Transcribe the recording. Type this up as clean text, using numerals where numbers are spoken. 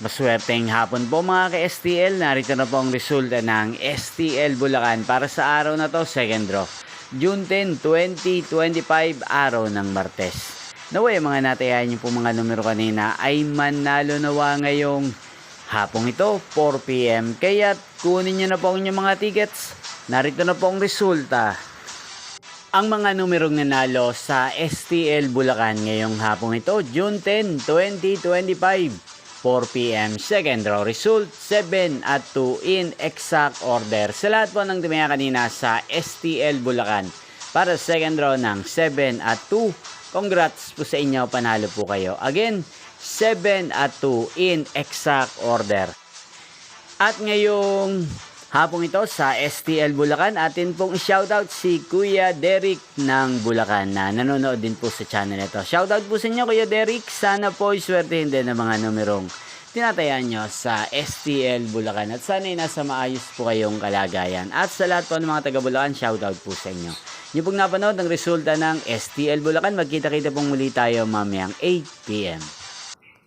Maswerteng hapon po mga ka-STL. Narito na po ang resulta ng STL Bulacan para sa araw na to, second draw. June 10, 2025, araw ng Martes. Naway mga natayahan niyo po mga numero kanina ay manalo nawa ngayong hapong ito, 4 PM. Kaya kunin niyo na po ang inyong mga tickets. Narito na po ang resulta. Ang mga numerong nanalo sa STL Bulacan ngayong hapong ito, June 10, 2025. 4 PM, second draw result, 7 at 2 in exact order. Sa lahat po ng tumaya kanina sa STL Bulacan para sa second draw ng 7 at 2, congrats po sa inyo, panalo po kayo. Again, 7 at 2 in exact order. At ngayong hapong ito sa STL Bulacan, atin pong shoutout si Kuya Derek ng Bulacan na nanonood din po sa channel ito. Shoutout po sa inyo Kuya Derek, sana po iswertehin din ng mga numerong tinatayan nyo sa STL Bulacan at sana nasa maayos po kayong kalagayan. At sa lahat po ng mga taga Bulacan, shoutout po sa inyo. Yung pong napanood ng resulta ng STL Bulacan, magkita-kita pong muli tayo mamayang 8 PM.